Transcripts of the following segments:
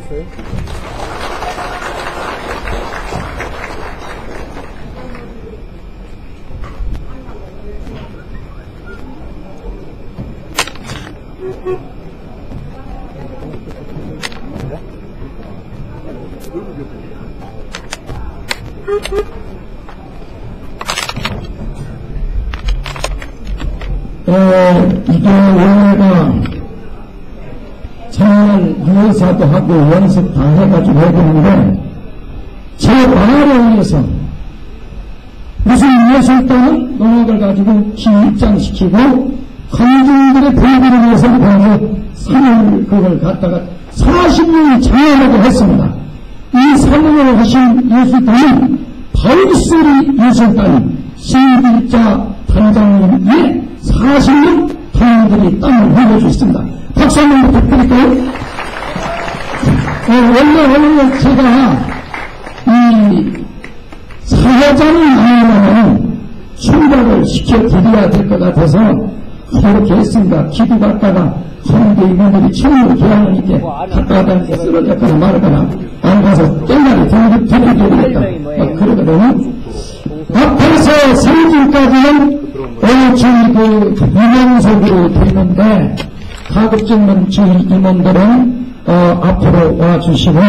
있어요? 이게 원래가 정말 유회사도 하고 연습 다 해가지고 해야 되는데, 제 말에 의해서 무슨 예술단은 농악을 가지고 기입장시키고 관중들의 보기를 위해서 거기 3일 그걸 갖다가 40년이 장하라고 했습니다. 이 3년을 하신 예술단은 바울스리 예술단 신길자 단장님의 40년 당원들이 땀을 흘려주고 있습니다. 박수 한번 부탁드릴까요? 원래 제가 이 사회자를 나오면 충격을 시켜드려야 될 것 같아서 그렇게 했습니다. 기도 갔다가 성대 이분들이 충격을 교환하니까 갔다가 다니까 쓰러졌거나 말거나 안 가서 땡가리 드리겠다 그러거든요. 앞에서 생일까지는 오늘 저희 그 임원석으로 되는데 가급적이면 저희 임원들은 앞으로 와주시고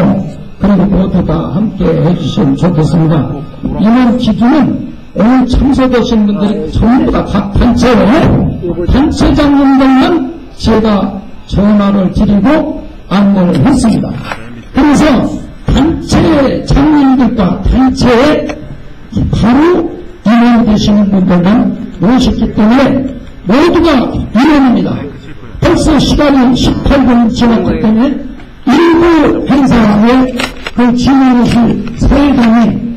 그리고 모두 다 함께 해주시면 좋겠습니다. 임원 기준은 오늘 참석하신 분들이 전부 다 각 단체장님들만 제가 전화를 드리고 안내를 했습니다. 그래서 단체장님들과 단체에 바로 임원 되시는 분들만 모셨기 때문에 모두가 임원입니다. 벌써 시간이 18분 지났기 때문에 일부 행사에 그 진행하실 사회장이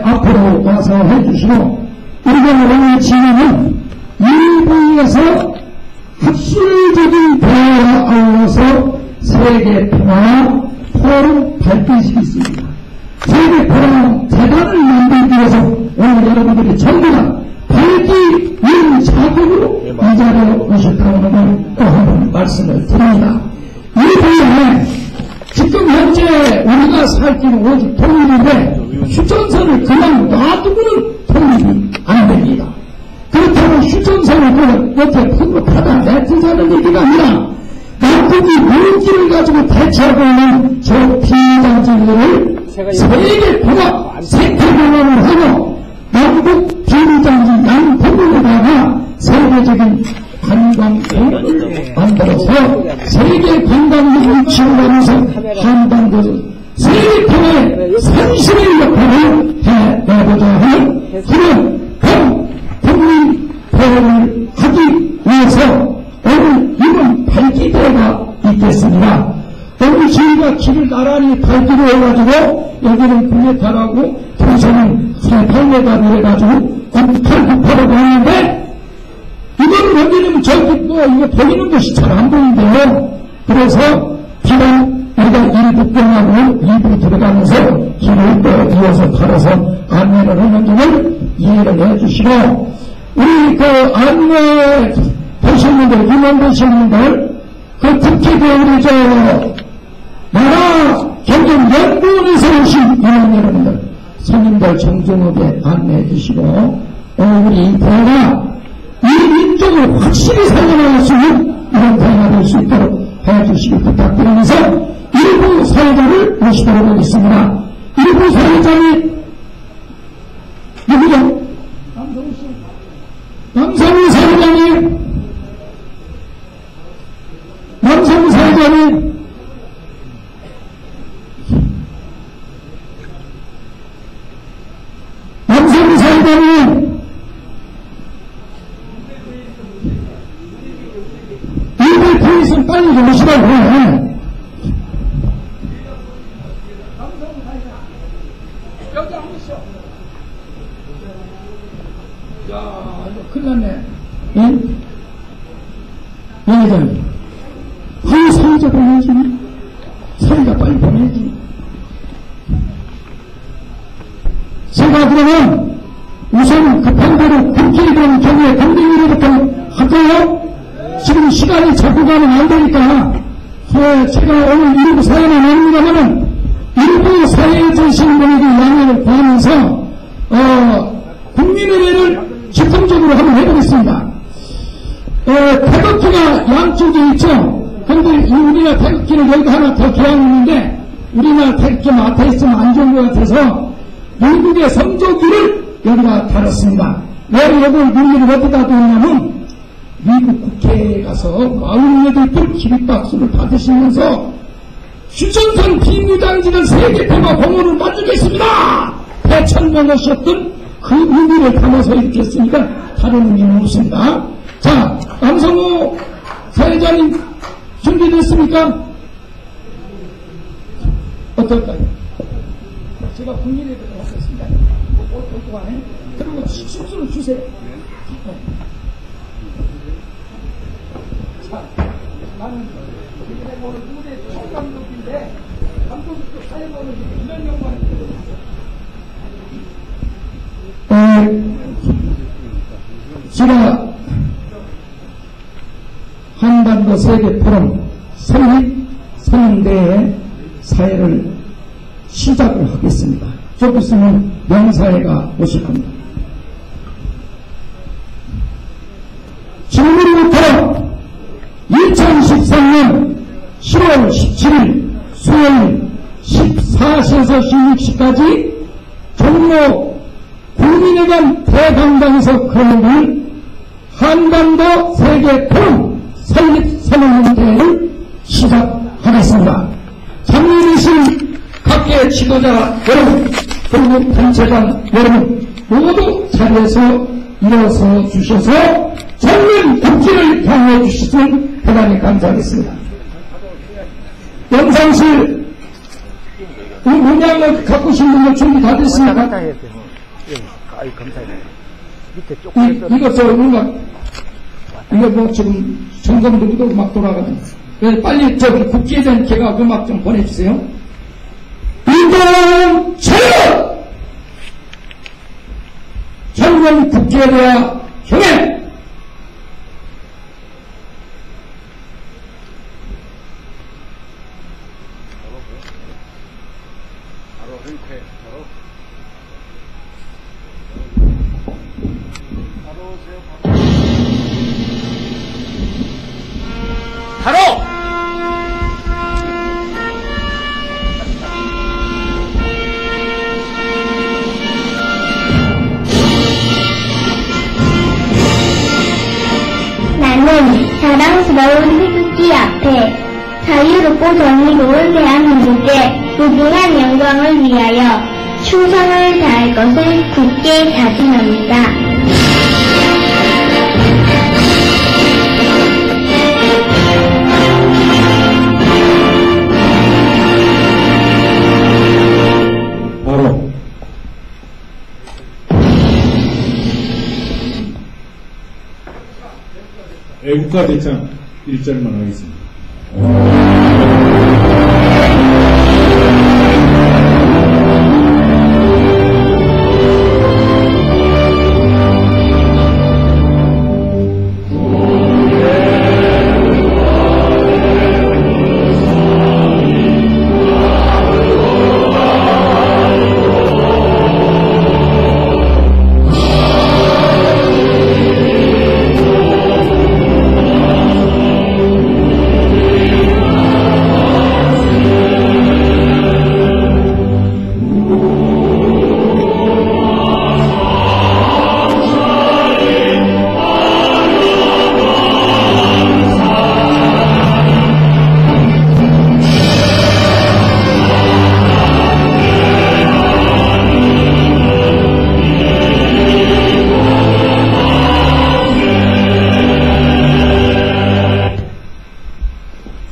앞으로 와서 해주시고, 우리가 오늘 진행은 일부에서 학술적인 대화와 아울러서 세계 평화 포럼 발표식이 있습니다. 세계 평화 재단을 만들기 위해서 오늘 여러분들이 전부 다 발기 위한 자격으로 이 자리에 오셨다는 것을 또 한번 말씀을 드립니다. 이 부분에 지금 현재 우리가 살기는 오직 독립인데 휴전선을 그냥 놔두고는 독립이 안 됩니다. 그렇다고 휴전선을 옆에 푸릇하다 내티자는 얘기가 아니라 남북이 무기를 가지고 대처하고 있는 저 비무장지들을 세계 통합 생태공헌을 하고 남북 비무장지 양부분에다가 세계적인 관광객을 만들어서 세계 관광객을 지원하면서 한반도 세계 통합의 산실의 역할을 해내고자 하는 그런 국민 대회를 하기 위해서 오늘 이번 발기대회가 있겠습니다. 오늘 저희가 길을 나란히 발기로 해가지고 여기는 9m라고 동서는 8m를 해가지고 9898라고 하는데 이거를 여기는 저기 이게 보이는 것이 잘 안 보이는데요. 그래서 비단 우리가 1부 끝나고 2부 들어가면서 길을 이어서 팔아서 안내를 하는 점을 이해를 해주시고, 우리 그 안내 되신 분들, 임원 되신 분들, 그 특히 그 우리 나라 경영연구원에서 오신 임원 여러분들, 손님들 정중하게 안내해 주시고, 오늘 우리 이 대회가 이 민족을 확실히 살려나갈 수 있는 이런 대회가 될 수 있도록 해주시기 부탁드리면서 일부 사회자를 모시도록 하겠습니다. 일부 사회자님 누구죠? 남성우 사회자님, 남성우 사회자님, 남성우 사회자님, 일부 포인트는 빨리 좀 오시라고 해. 여기 안 오시오. 야, 이거 큰일 났네. 응? 여기는 아유, 사회자 보내야지. 사회자 빨리 보내야지. 제가 그러면 우선 급한 대로 국회의원 경우에 공동위로부터 할까요? 지금 시간이 자꾸 가면 안 되니까 제가 오늘 일부 사연을 냅니다만은 일부 사회에 계신 분에게 양해를 구하면서 국민의례를 집중적으로 한번 해보겠습니다. 태극기가 양쪽에 있죠. 근데 우리나라 태극기는 여기 하나 더 기왕했는데 우리나라 태극기 맡아 있으면 안 좋은 것 같아서 미국의 성조기를 여기다 달았습니다. 왜 여기 미국을 어디다 뒀냐면 미국 국회에 가서 48분 기립박수를 받으시면서 휴전선 비무장지대 세계평화 공헌을 만들겠습니다! 대천명하셨던 그 의미를 담아서 이렇게 했으니까 다른 의미는 없습니다. 자, 남성호 사회자님 준비됐습니까? 어떨까요? 제가 국민의례를 하겠습니다. 5분 동안에. 그리고 식수를 주세요. 자, 나는 오늘 무대 첫 감독인데 감독도 사회보는 이런 영광이 제가 한반도 세계 포럼 설립 선언대회 사회를 시작을 하겠습니다. 좀 있으면 명사회가 오실 겁니다. 지금부터 2013년 10월 17일 수요일 14시에서 16시까지 종로 국민회관 대강당에서 그러는 한반도 세계 포럼 설립 선언대회를 시작하겠습니다. 참여해주신 각계 지도자 여러분 그리고 단체장 여러분 모두 자리에서 일어서 주셔서 전면 국기를 향해 주시면 대단히 감사하겠습니다. 영상실 문양을 갖고 오신 분들 준비 다 됐습니까? 이거 저 음악 이거 뭐 지금 점검도 막 돌아가는 빨리 저기 국기에 대한 개각 음악 좀 보내주세요. 인권 차려! 전면 국기에 대한 경애! 바로 나는 자랑스러운 태극기 앞에 자유롭고 정의로운 대한민국의 무궁한 영광을 위하여 충성을 다할 것을 굳게 다짐합니다. 바로 애국가 대창 1절만 하겠습니다.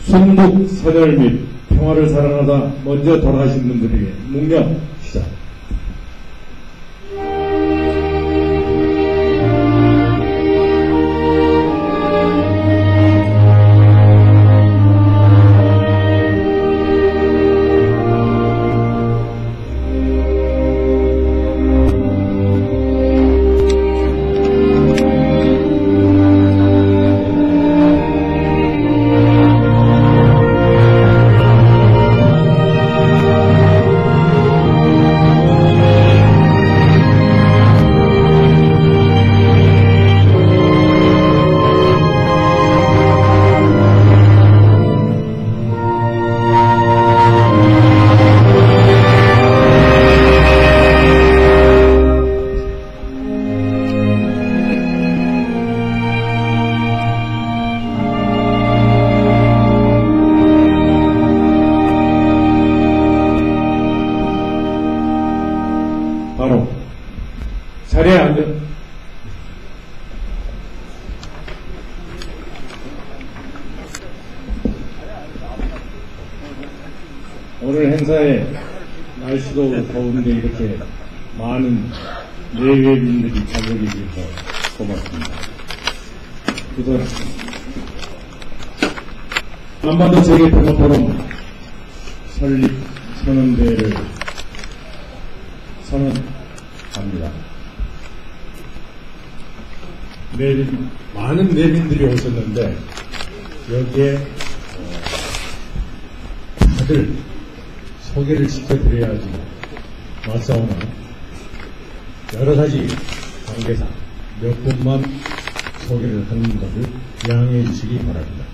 순국 선열 및 평화를 사랑하다 먼저 돌아가신 분들에게 묵념 시작. 오늘 행사에 날씨도 더운데 이렇게 많은 내외민들이 참석해 주셔서 고맙습니다. 그래서 한반도 세계평화포럼 설립 선언대회를 선언합니다. 많은 내빈들이 오셨는데 여기에 다들 소개를 시켜드려야지 맞사오나 여러가지 관계상 몇 분만 소개를 하는 것을 양해해 주시기 바랍니다.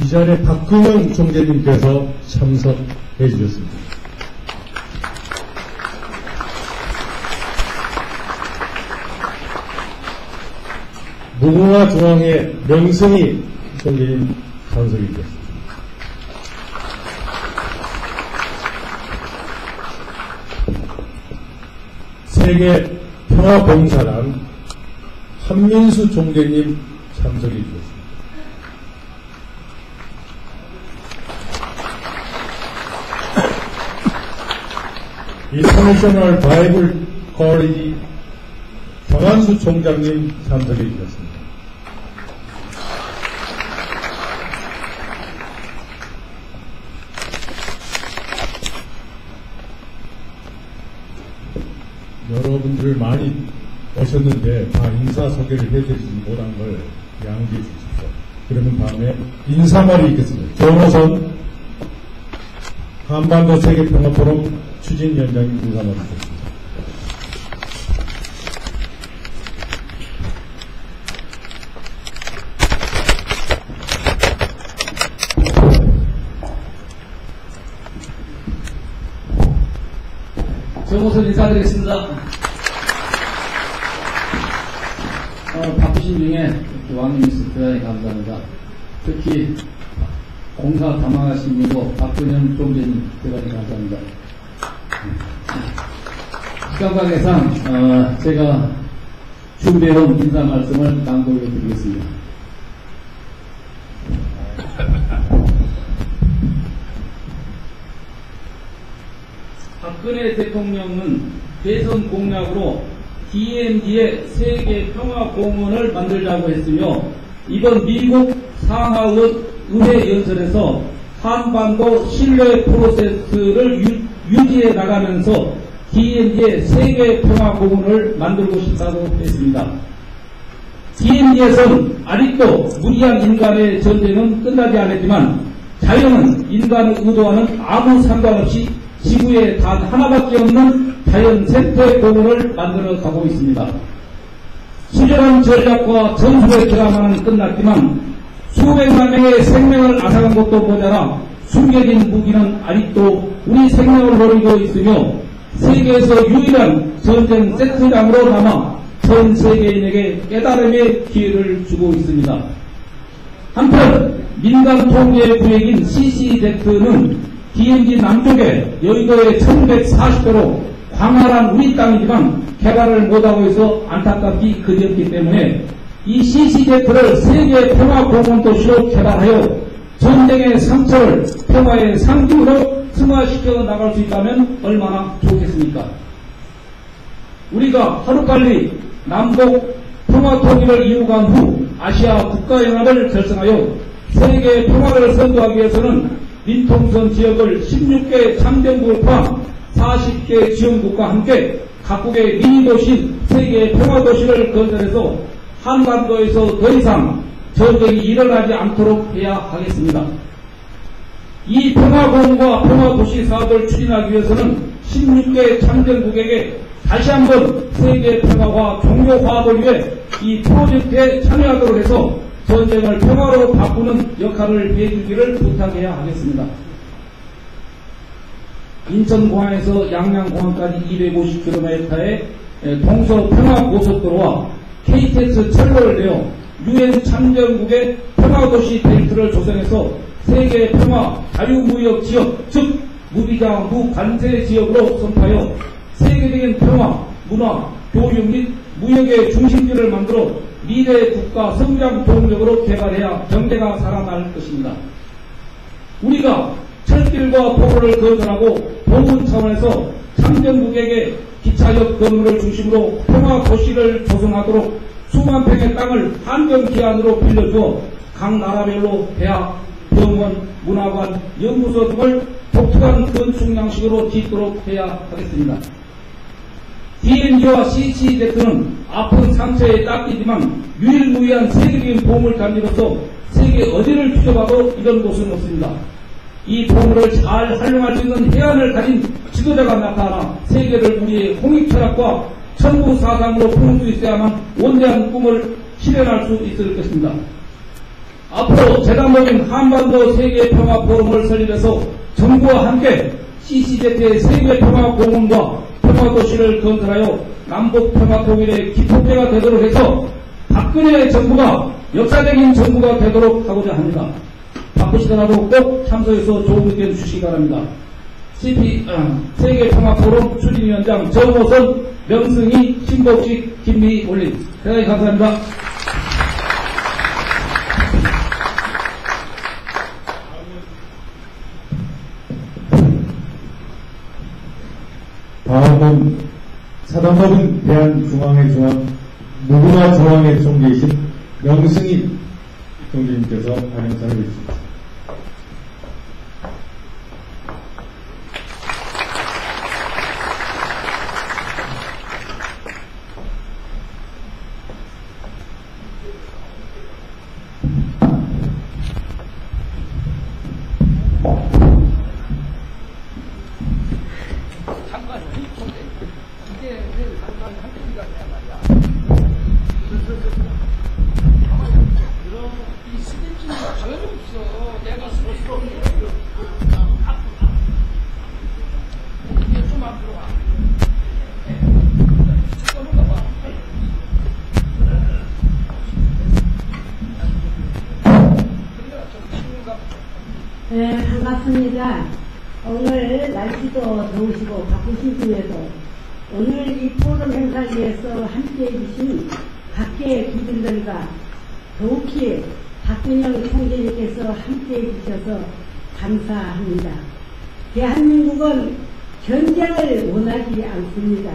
이 자리에 박근영 총재님께서 참석해 주셨습니다. 무궁화 중앙회 명승희 총재님 참석해 주셨습니다. 세계 평화봉사단 한민수 총재님 참석해 주셨습니다. 인터내셔널 바이블 컬리지 정한수 총장님 참석해 주셨습니다. 여러분들 많이 오셨는데 다 인사 소개를 해드리지 못한 걸 양해해 주십시오. 그러면 다음에 인사말이 있겠습니다. 조노선 한반도 세계평화포럼 추진위원장님 인사말이 있겠습니다. 정호선 인사드리겠습니다. 바쁘신 중에 왕님께서 대단히 감사합니다. 특히 공사 담당하신 분도 박근영 총재님 대단히 감사합니다. 시간 관계상 제가 준비해온 인사 말씀을 낭독해 드리겠습니다. 박근혜 대통령은 대선 공약으로 DMZ의 세계 평화 공원을 만들자고 했으며 이번 미국 상하원 의회 연설에서 한반도 신뢰 프로세스를 유지해 나가면서 DMZ의 세계 평화 공원을 만들고 싶다고 했습니다. DMZ에서는 아직도 무리한 인간의 전쟁은 끝나지 않았지만 자연은 인간의 의도와는 아무 상관없이 지구에 단 하나밖에 없는 자연 생태 공원을 만들어 가고 있습니다. 치열한 전략과 전술의 드라마는 끝났지만 수백만 명의 생명을 앗아간 것도 모자라 숨겨진 무기는 아직도 우리 생명을 노리고 있으며 세계에서 유일한 전쟁 세트장으로 남아 전 세계인에게 깨달음의 기회를 주고 있습니다. 한편 민간 통제 구역인 CCZ는 DMZ 남쪽에 여의도의 1140도로 광활한 우리 땅이지만 개발을 못하고 있어 안타깝기 그지없기 때문에 이 CCZ를 세계 평화공원 도시로 개발하여 전쟁의 상처를 평화의 상징으로 승화시켜 나갈 수 있다면 얼마나 좋겠습니까? 우리가 하루빨리 남북 평화 통일을 이루간 후 아시아 국가연합을 결성하여 세계 평화를 선도하기 위해서는 민통선 지역을 16개 참정국을 포함 40개 지원국과 함께 각국의 미니도시 세계 평화도시를 건설해서 한반도에서 더 이상 전쟁이 일어나지 않도록 해야 하겠습니다. 이 평화공원과 평화도시 사업을 추진하기 위해서는 16개 참정국에게 다시 한번 세계 평화와 종교 화합을 위해 이 프로젝트에 참여하도록 해서 전쟁을 평화로 바꾸는 역할을 해주기를 부탁해야 하겠습니다. 인천공항에서 양양공항까지 250km의 동서평화고속도로와 KTX 철로를 내어 UN 참전국의 평화도시 벨트를 조성해서 세계 평화 자유무역 지역, 즉 무비자 무관세 지역으로 선포하여 세계적인 평화, 문화, 교육 및 무역의 중심지를 만들어 미래 국가 성장 동력으로 개발해야 경제가 살아날 것입니다. 우리가 철길과 도로를 건설하고 보훈 차원에서 참전국에게 기차역 건물을 중심으로 평화 도시를 조성하도록 수만 평의 땅을 환경기한으로 빌려주어 각 나라별로 대학, 병원, 문화관, 연구소 등을 독특한 건축 양식으로 짓도록 해야 하겠습니다. DMZ와 CCZ는 아픈 상처에 닦이지만 유일무이한 세계적인 보물단지로서 세계 어디를 뒤져봐도 이런 곳은 없습니다. 이 보물을 잘 활용할 수 있는 해안을 가진 지도자가 나타나 세계를 우리의 홍익철학과 천부사상으로 품을 수 있어야만 원대한 꿈을 실현할 수 있을 것입니다. 앞으로 재단법인 한반도 세계평화포럼을 설립해서 정부와 함께 CCZ의 세계평화공원과 평화도시를 건설하여 남북평화통일의 기폭제가 되도록 해서 박근혜 정부가 역사적인 정부가 되도록 하고자 합니다. 바쁘시더라도 꼭 참석해서 좋은 의견 주시기 바랍니다. 세계평화포럼 추진위원장 정호선, 명승희, 신복식, 김미 올림. 대단히 감사합니다. 다음은 사단법인 대한중앙회 중앙 무궁화 중앙회 총재이신 명승희 총재님께서 발언사를 해주십니다. 네, 반갑습니다. 오늘 날씨도 더우시고 바쁘신 중에도 오늘 이 포럼 행사를 위해서 함께해 주신 각계의 기준들과 더욱이 박근영 총재님께서 함께해 주셔서 감사합니다. 대한민국은 전쟁을 원하지 않습니다.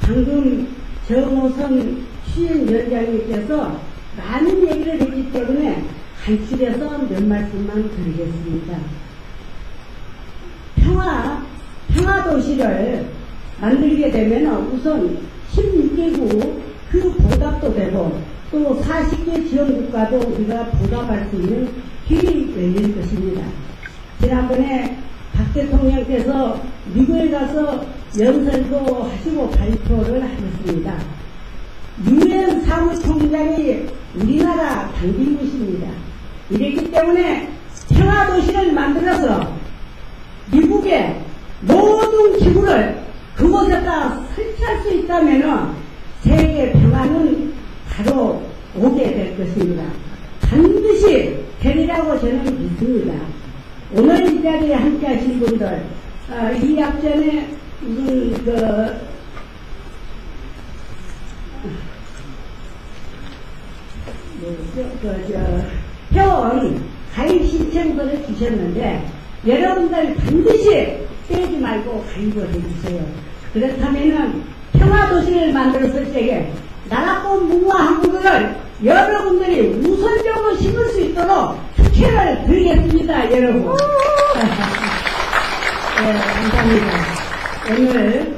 방금 정호선 취임위원장님께서 많은 얘기를 했기 때문에 간추려서 몇 말씀만 드리겠습니다. 평화도시를 만들게 되면 우선 16개국 그 보답도 되고 또 40개 지원국가도 우리가 보답할 수 있는 길이 열릴 것입니다. 지난번에 박 대통령께서 미국에 가서 연설도 하시고 발표를 하셨습니다. 유엔 사무총장이 우리나라 당진구십니다. 이랬기 때문에 평화도시를 만들어서 미국의 모든 기구를 그곳에다 설치할 수 있다면 세계 평화는 바로 오게 될 것입니다. 반드시 되리라고 저는 믿습니다. 오늘 이 자리에 함께 하신 분들, 이 앞전에 회원 가입 신청서를 주셨는데 여러분들 반드시 빼지 말고 가입을 해주세요. 그렇다면은 평화도시를 만들었을 때에 나라권 무궁화 한국을 여러분들이 우선적으로 심을 수 있도록 특혜를 드리겠습니다, 여러분. 네, 감사합니다. 오늘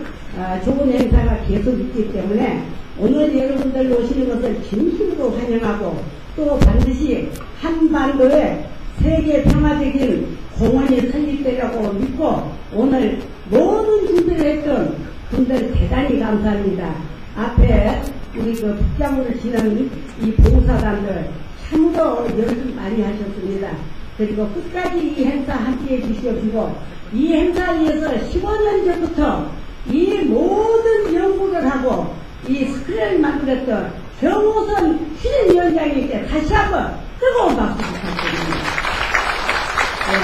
좋은 행사가 계속 있기 때문에 오늘 여러분들 오시는 것을 진심으로 환영하고 또 반드시 한반도에 세계 평화적인 공원이 설립되라고 믿고 오늘 모든 준비를 했던 분들 대단히 감사합니다. 앞에 우리 그 북장으로 지난 이 봉사단들 참으로 연습 많이 하셨습니다. 그리고 끝까지 이 행사 함께 해주시옵시고 이 행사에 의해서 15년 전부터 이 모든 연구를 하고 이 스크린을 만들었던 정호선 취임위원장님께 다시 한번 뜨거운 박수 부탁드립니다. 네.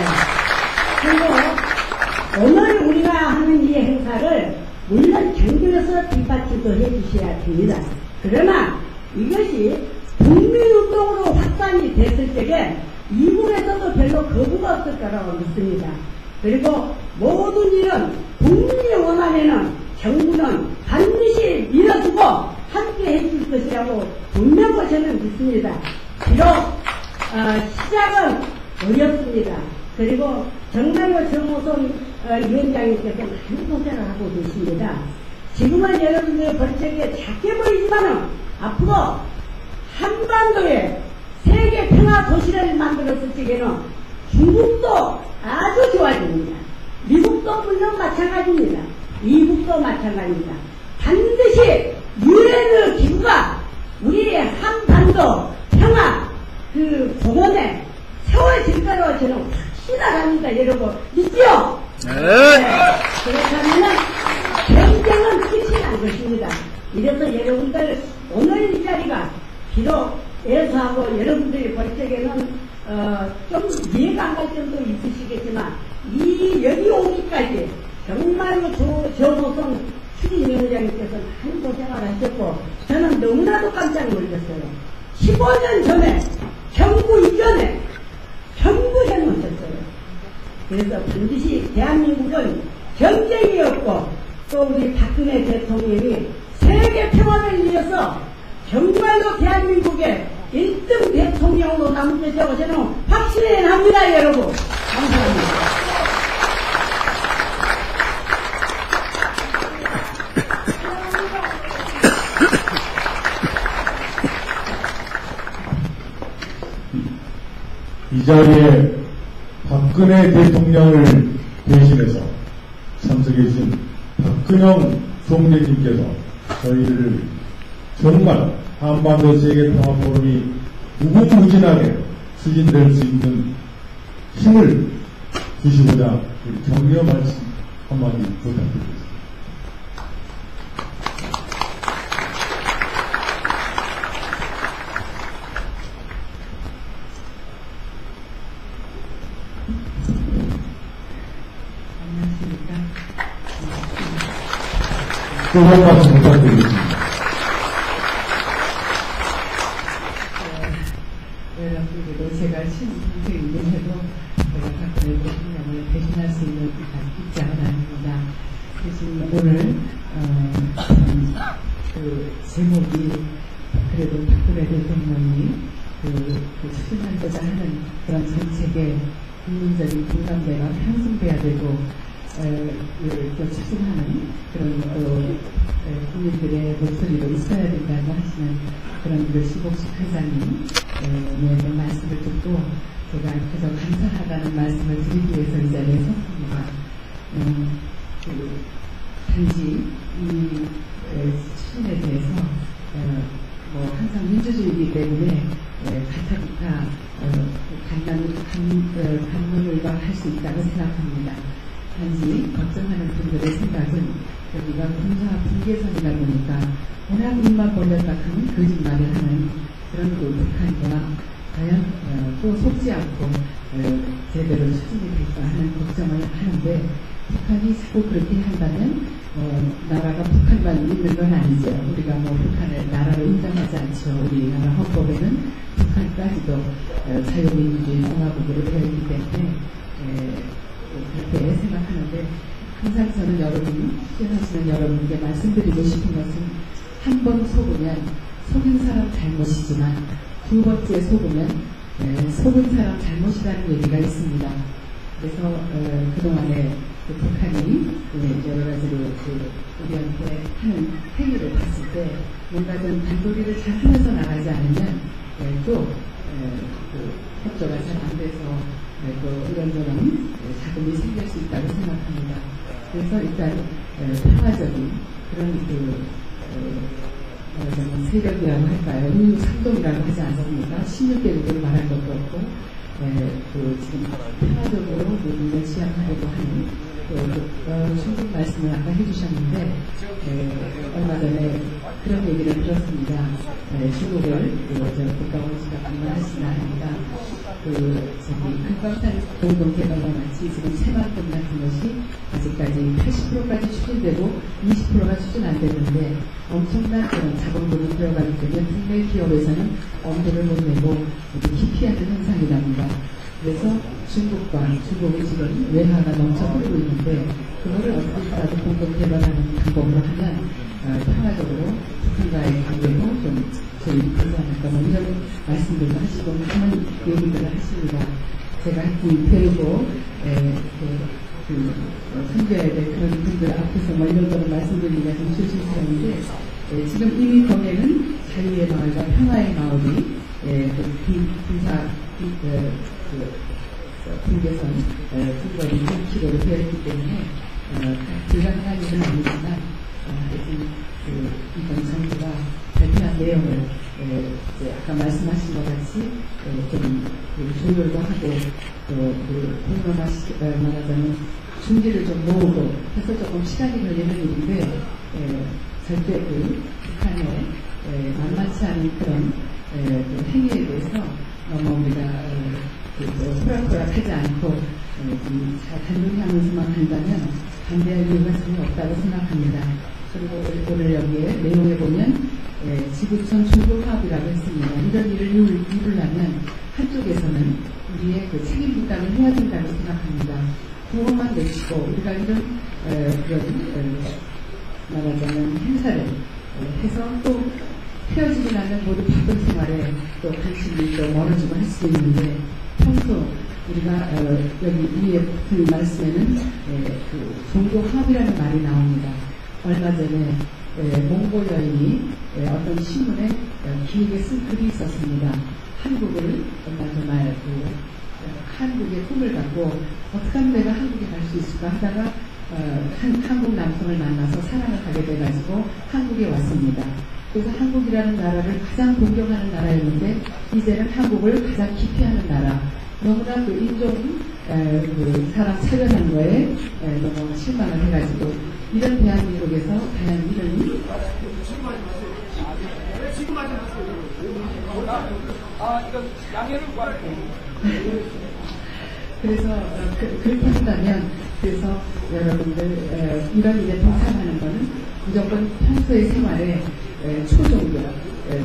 그리고 오늘 우리가 하는 이 행사를 물론 경전에서 뒷받침도 해주셔야 됩니다. 그러나 이것이 국민운동으로 확산이 됐을 적에 이북에서도 별로 거부가 없을 거라고 믿습니다. 그리고 모든 일은 국민이 원하면은 정부는 반드시 밀어주고 함께 해줄 것이라고 분명히 저는 믿습니다. 비록 시작은 어렵습니다. 그리고 정말로 정호선 위원장님께서 많은 고생을 하고 계십니다. 지금은 여러분들 벌쩍에 작게 보이지만은 앞으로 한반도에 세계 평화 도시를 만들었을 적에는 중국도 아주 좋아집니다. 미국도 물론 마찬가지입니다. 미국도 마찬가지입니다. 반드시 유엔 기구가 우리 한반도 평화 공원에 세워질 거라고 저는 확신합니다. 여러분 믿지요? 네. 그렇다면 경쟁은 끝이 난 것입니다. 이래서 여러분들 오늘 이 자리가 비록 애서하고 여러분들이 볼 적에는 좀 이해가 안 갈 점도 있으시겠지만 여기 오기까지 정말로 정호성 추진위원장님께서 많은 고생을 하셨고 저는 너무나도 깜짝 놀랐어요. 15년 전에 정부 이전에 전부 해놓으셨어요. 그래서 반드시 대한민국은 경쟁이 없고 또 우리 박근혜 대통령이 세계 평화를 위해서 정말로 대한민국의 1등 대통령으로 남을 것이라고 저는 확신해 납니다. 여러분 감사합니다. 이 자리에 박근혜 대통령을 대신해서 참석해 주신 박근영 총리님께서 저희를 정말 한반도 세계평화포럼이 무궁무진하게 추진될 수 있는 힘을 주시고자 격려 말씀 한마디 부탁드리겠습니다. 뜨거운 박수 부탁드리겠습니다. 여러분들도 제가 친동생이긴 해도 박근혜 대통령을 대신할 수 있는 입장은 아닙니다. 대신 오늘 제목이 그래도 박근혜 대통령이 추진하고자 하는 그런 정책의 국민적인 공감대가 형성돼야 되고 또 추진하는 그런 국민들의 목소리도 있어야 된다고 하시는 그런 시복식 회장님의 말씀을 듣고 제가 그저 감사하다는 말씀을 드리기 위해서 이 자리에 섰습니다. 단지 이 추진에 대해서 항상 민주주의이기 때문에 가타부타 간론을과 할 수 있다고 생각합니다. 단지 걱정하는 분들의 생각은 여기가 군사 분계선이다 보니까 워낙 입만 벌렸다 하면 거짓말을 하는 그런 북한과 과연 또 속지 않고 제대로 추진이 될까 하는 걱정을 하는데 북한이 자꾸 그렇게 한다면 나라가 북한만 있는 건 아니죠. 우리가 북한을 나라로 인정하지 않죠. 우리나라 헌법에는 북한까지도 자유민주주의 공화국으로 되어 있기 때문에 그렇게 생각하는데 항상 저는 여러분, 시연하시는 여러분께 말씀드리고 싶은 것은 한 번 속으면 속인 사람 잘못이지만 두 번째 속으면 속은 사람 잘못이라는 얘기가 있습니다. 그래서 그동안에 북한이 여러 가지로 우리한테 하는 행위를 봤을 때 뭔가 좀 단도리를 잘 하면서 나가지 않으면 또 협조가 잘 안 돼서 또 이런저런 자금이 생길 수 있다고 생각합니다. 그래서 일단 평화적인 그런 세력이라고 할까요? 삼동이라고 하지 않습니까? 16개국을 말할 것도 없고 지금 평화적으로 모든 시작하려고 하는 충분 말씀을 아까 해주셨는데 얼마 전에 그런 얘기를 들었습니다. 중국을 국가원수가 방문하시나 합니다. 금강산 공동개발과 같이 지금 새만금 같은 것이 아직까지 80%까지 추진되고 20%가 추진 안 되는데 엄청난 그런 자본금이 들어가기 때문에 국내 기업에서는 엄두를 못 내고 기피하는 현상이 납니다. 그래서 중국이 지금 외화가 넘쳐 흐르고 있는데 그거를 어떻게라도 공동개발하는 방법으로 하면 평화적으로 북한과의 관계도 좀 저희 되지 않을까 뭐 이런 말씀들도 하시고 하는 얘기들을 하십니다. 제가 배우고 섬겨야 될 그런 분들 앞에서 뭐 이런저런 말씀드리기가 좀 조심스러운데 지금 이미 거기에는 자유의 마을과 평화의 마을이 분계선 근거리 2km로 되어 있기 때문에 불가능한 일은 아니지만 이번 정부가 발표한 내용을 아까 말씀하신 것 같이 좀 조율도 하고 말하자면 준비를 좀 모으고 해서 조금 시간이 걸리는 일인데 절대 북한의 만만치 않은 그런 행위에 대해서 너무 우리가 호락호락하지 않고 단순하면서만 한다면 반대할 이유가 전혀 없다고 생각합니다. 그리고 오늘 여기에 내용에 보면 지구촌 중국화합이라고 했습니다. 이런 일을 이루려면 한쪽에서는 우리의 그 책임 분담을 해야 된다고 생각합니다. 구호만 내치고 우리가 이런 말하자면 행사를 해서 또 헤어지고 나면 모두 바쁜 생활에 또 관심이 또 멀어지고 할 수 있는데 평소 우리가 여기 위에 그 말씀에는 그 종교화합이라는 말이 나옵니다. 얼마 전에 몽고 여인이 어떤 신문에 길게 쓴 글이 있었습니다. 한국을 정말 한국의 꿈을 갖고 어떻게 하면 내가 한국에 갈 수 있을까 하다가 한국 남성을 만나서 사랑을 하게 돼가지고 한국에 왔습니다. 그래서 한국이라는 나라를 가장 존경하는 나라였는데 이제는 한국을 가장 기피하는 나라. 너무나 그 인종 사람 차별한 거에 너무 실망을 해가지고 이런 대한민국에서 과연 이런 그래서 그렇게 한다면 그래서 여러분들 이런 일에 동참하는 것은 무조건 평소의 생활에 초종교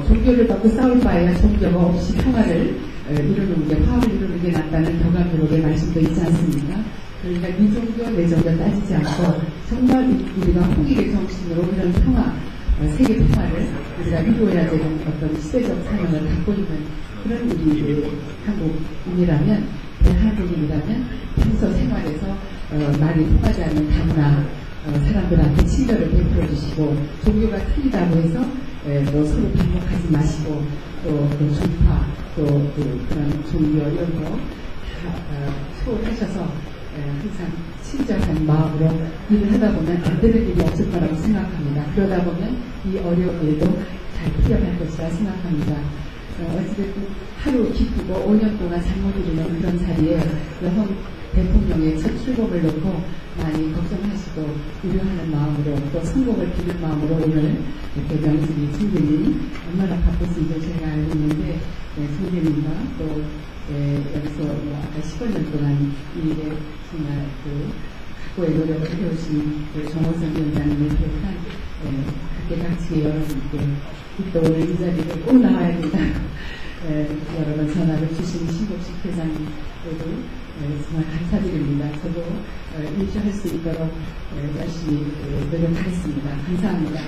종교를 갖고 싸울 바에야 종교가 없이 평화를 이루는 게 화합을 이루는 게 낫다는 더가교록의 말씀도 있지 않습니까? 그러니까 이 종교 내 종교 따지지 않고 정말 우리가 홍익의 정신으로 이런 평화 세계 평화를 우리가 이루어야 되는 어떤 시대적 사명을 갖고 있는 그런 우리 한국인이라면 대한민국이라면 평소 생활에서 많이 통하지 않는 다문화 사람들한테 친절을 베풀어 주시고 종교가 틀리다고 해서 또 서로 반목하지 마시고 또 종파 또 그런 종교 이런 거 소홀하셔서 항상 친절한 마음으로 일을 하다 보면 안 되는 일이 없을 거라고 생각합니다. 그러다 보면 이 어려운 일도 잘 풀려갈 것이라 생각합니다. 어찌됐든 하루 기쁘고 5년 동안 잘못 이루는 그런 자리에 여성 대통령의 첫 출범을 놓고 많이 걱정하시고 우려하는 마음으로 또 성공을 빌는 마음으로 오늘 이렇게 명식이 총재님 얼마나 바쁘신지 제가 알고 있는데 총재님과 또 여기서 아까 15년 동안 이 일에 정말 각고의 노력을 해오신 정호선 위원장님을 비롯한 그렇게 같이 여러분께 또 오늘 이 자리에 꼭 나와야 된다. 여러 번 전화를 주신 신복식 회장님에도 정말 감사드립니다. 저도 일주할 수 있도록 열심히 노력하겠습니다. 감사합니다.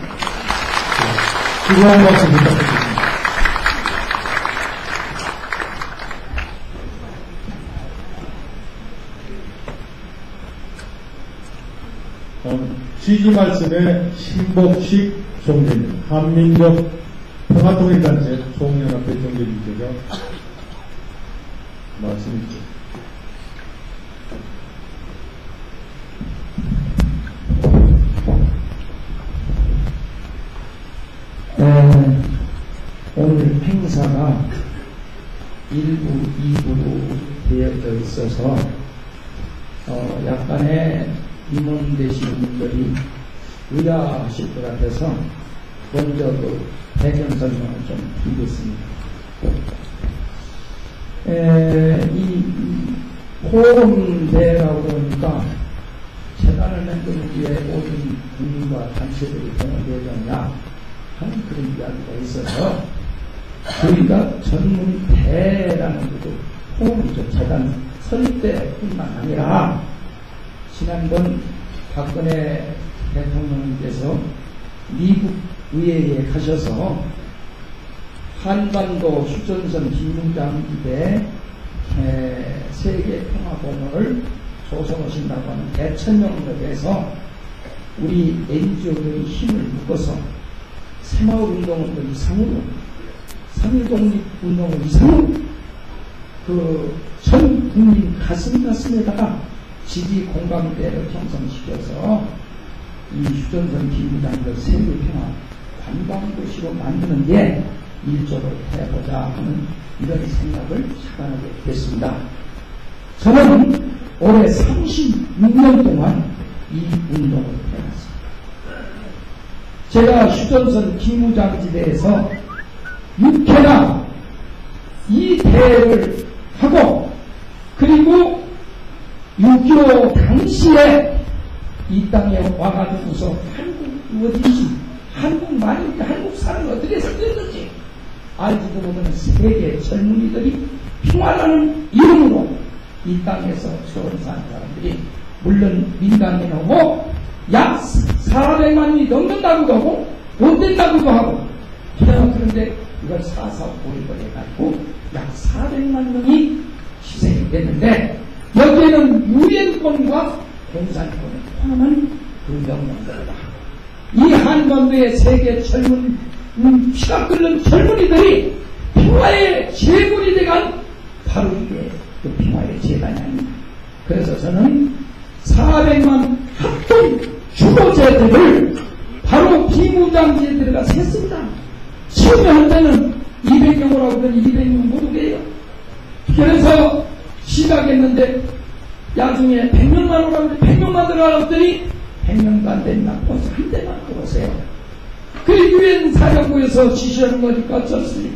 뜨거운 박수 부탁드립니다. 취지 말씀에 신복식 총재님, 한민족 평화통일단체 총연합회 총재님께서 말씀해 주십시오. 오늘 행사가 1부, 2부로 되어져 있어서 약간의 임원되시는 분들이 의아하실 것 같아서 먼저 그 배경 설명을 좀 드리겠습니다. 이 포럼대라고 그러니까 재단을 만들기 위해 모든 국민과 단체들이 동원되었냐 하는 그런 이야기가 있어서 저희가 전문대라는 것도 포럼이죠. 재단 설립대뿐만 아니라 지난번 박근혜 대통령님께서 미국 의회에 가셔서 한반도 휴전선 비무장지대 세계평화공원을 조성하신다고 하는 대천명으로 해서 우리 NGO들의 힘을 묶어서 새마을운동을 이상으로 3.1독립운동을 이상으로 전 국민 가슴에다가 지지 공감대를 형성시켜서 이 휴전선 비무장지대 세계평화 관광도시로 만드는 게 일조를 해보자 하는 이런 생각을 시작하게 됐습니다. 저는 올해 36년 동안 이 운동을 해왔습니다. 제가 휴전선 비무장지대에서 6회나 이 대회를 하고 그리고 6.25 당시에 이 땅에 와가지고서 한국 어디지 한국말인지 한국 사람이 어떻게 생겼는지 알지도 못하는 세계 젊은이들이 평화라는 이름으로 이 땅에서 처음 산 사람들이 물론 민간인 오고 약 400만이 넘는다고도 하고 못 된다고도 하고 그런데 이걸 4.4 고립을 해가지고 약 400만 명이 희생이 됐는데 여기에는 유엔권과 공산권을 포함한 그 명령들이다. 이 한반도의 세계 젊은 피가 끓는 젊은이들이 평화의 제군이 돼간 바로 이게 그 평화의 재단이 아닙니다. 그래서 저는 400만 합동 주도제들을 바로 비무장지에 들어가 셌습니다. 처음에 할 때는 200명으로 하거든 200명 못 오게요. 그래서 시작했는데 나중에 100명만 오라고 100명만 들어가봤더니 100명도 안 된다. 버스 한 대만 들어오세요. 그리고 유엔 사령부에서 지시하는 거니까 어쩌습니까?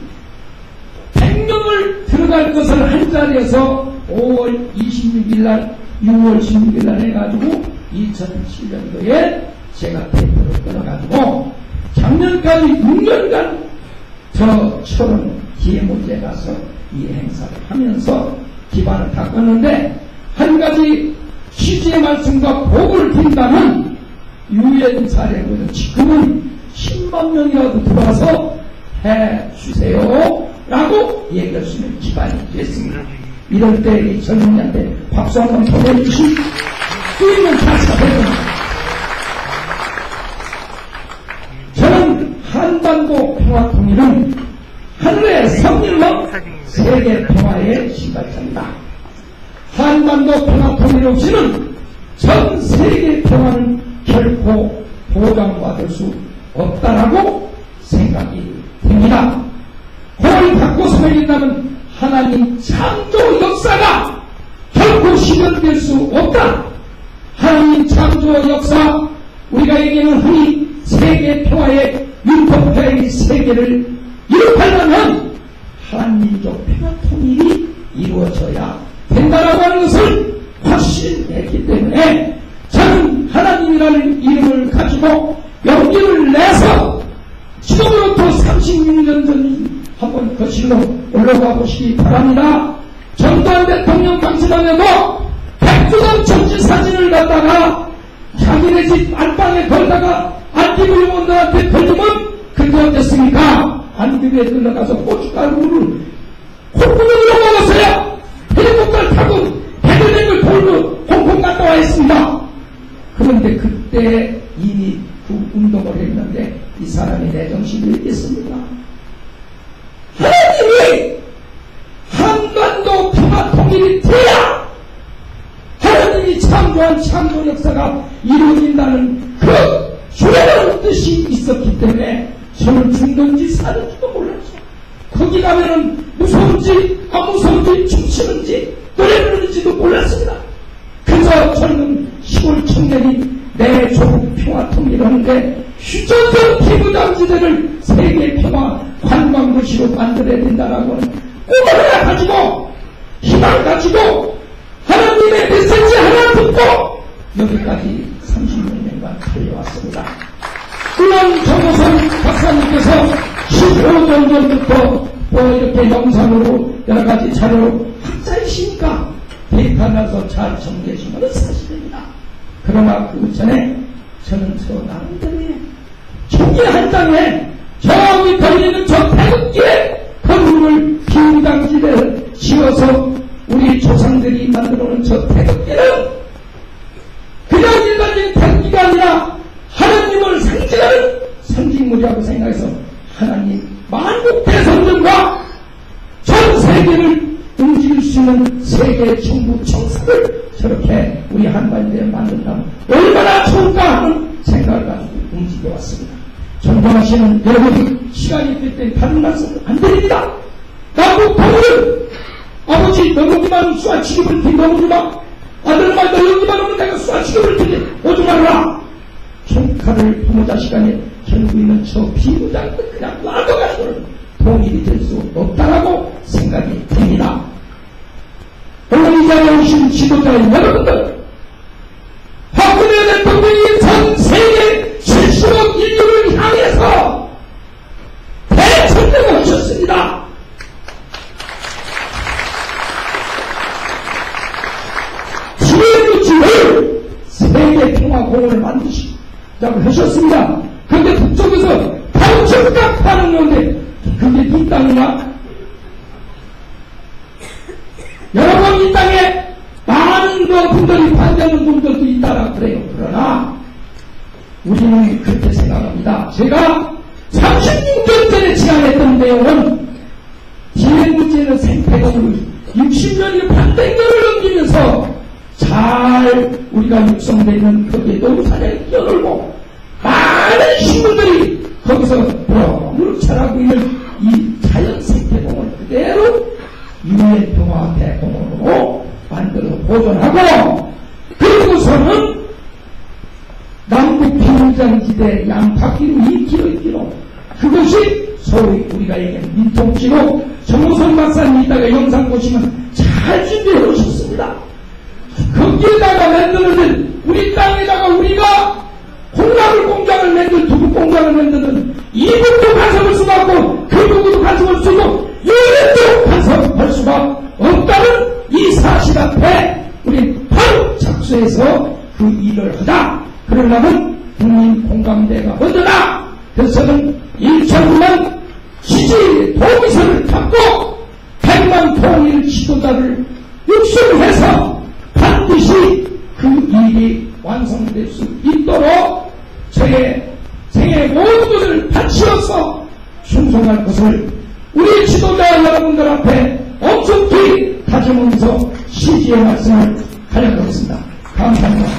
100명을 들어갈 것을 한 자리에서 5월 26일 날 6월 16일 날 해가지고 2007년도에 제가 대표를 끊어가지고 작년까지 6년간 저처럼 기회문제에 가서 이 행사를 하면서 기반을 닦았는데 한 가지 취지의 말씀과 보고를 드린다면 유엔 사령부는 지금은 10만 명이라도 들어와서 해주세요 라고 얘기할 수 있는 기반이 됐습니다. 이럴 때 이 젊은이한테 박수 한번 보내주신 수있는 가사입니다. 저는 한반도 평화 통일은 하늘의 성일로 세계 평화의 시발자입니다. 한반도 평화 통일 없이는 전 세계 평화는 결코 보장받을 수 없다라고 생각이 됩니다. 그걸 갖고 설린다면 하나님 창조 역사가 결코 실현될 수 없다. 하나님 창조 역사 우리가 얘기하는 흔히 세계 평화의 유토피아의 세계를 이룩하려면 한민족 평화 통일이 이루어져야 된다라고 하는 것을 확신했기 때문에 저는 하나님이라는 이름을 가지고 용기를 내서 지금으로부터 36년 전 한번 거실로 올라가 보시기 바랍니다. 전두환 대통령 당시만해도 백두산 전지 사진을 갖다가 자기네 집 안방에 걸다가 안기부의원들한테 걸리면 그게 어땠습니까? 안기부에 들러가서 고춧가루를 콧구멍으로 먹었어요. 헬리콥터를 타고 배들백을 돌고 홍콩 갔다 와 있습니다. 그런데 그때 이미 그 운동을 했는데 이 사람이 내 정신을 잃겠습니까? 하나님이 한반도 평화 통일이 돼야 하나님이 창조한 창조 역사가 이루어진다는 그 주요한 뜻이 있었기 때문에 저는 죽는지 사는지도 몰랐죠. 거기 가면은 무서운지 안 무서운지 춤추는지 노래 부르는지도 몰랐습니다. 그저 젊은 시골 청년이 내 조국 평화 통일을 하는데 휴전선 피부장지대를 세계 평화 관광도시로 만들어야 된다라고 하는 꿈을 가지고 희망을 가지고 하나님의 메시지 하나 듣고 여기까지 30년간 달려왔습니다. 그런 정호선 박사님께서 15년 전부터 이렇게 영상으로 여러가지 자료로 학자이시니까 데이터나서 잘 정리하신 것은 사실입니다. 그러나 그 전에 저는 저 나름대로의 종이 한 장에 저기 걸리는 저 태극기에 건물을 비무장지대를 지어서 우리 조상들이 만들어놓은 저 태극기는 그냥 일반적인 태극기가 아니라 하나님을 상징하는 상징물이라고 생각해서 하나님 만국대성전과 전 세계를 움직일 수 있는 세계 정부 청사를 저렇게 우리 한반도에 만든다면 얼마나 좋을까 하는 생각을 가지고 움직여왔습니다. 존경하시는 여러분, 시간이 있을 때 다른 말씀 안 드립니다. 남북 통일, 아버지 너 여기만 수아 취급을 드리 넘어주마. 아들만 너 여기만 오면 내가 수아 취급을 드리 오지 말라. 총칼을 부모 자식간에 결국 있는 저 비무장들 그냥 놔둬가지고는 통일이 될 수 없다라고 생각이 됩니다. 오늘 이 자리에 오신 지도자 여러분들, 박근혜 대통령이 전 세계 70억 인류를 향해서 대천명을 하셨습니다. 지혜무지를 세계평화공원을 만드시자고 하셨습니다. 그런데 북쪽에서 방청각 하는 건데 그게 이 땅이나? 여러분, 이 땅에 많은 분들이 반대하는 분들도 있다라 그래요. 그러나 우리는 그렇게 생각합니다. 제가 36년 전에 제안했던 내용은 기회문제는 생태공을 60년이 반대년을 넘기면서 잘 우리가 육성되어 있는 거기에 농사를 끼어들고 많은 식물들이 거기서 무릎 차라고 있는 이 자연 생태공을 그대로 유엔평화대공원으로 만들어 보존하고, 그리고서는 남북 비무장지대 양바퀴로 2km 그것이 소위 우리가 얘기하는 민통지로 정호선 박사님 이따가 영상 보시면 잘 준비해 오셨습니다. 거기에다가 만드는 우리 땅에다가 우리가 콩나물 공장을 만든 두부 공장을 만드는 이북도 간섭할 수가 없고 그 누구도 간섭할 수 있고 유엔도 간섭할 수가 없다는 이 사실 앞에 우리 바로 착수해서 그 일을 하자. 그러려면 국민 공감대가 먼저다. 그래서 저는 1천만 지지 동의서를 갖고 100만 통일 지도자를 육성해서 반드시 그 일이 완성될 수 있도록 저의 생애 모든 것을 바치어서 충성할 것을 우리 지도자 여러분들 앞에 엄청히 다짐하면서 시지의 말씀을 하려고 하겠습니다. 감사합니다.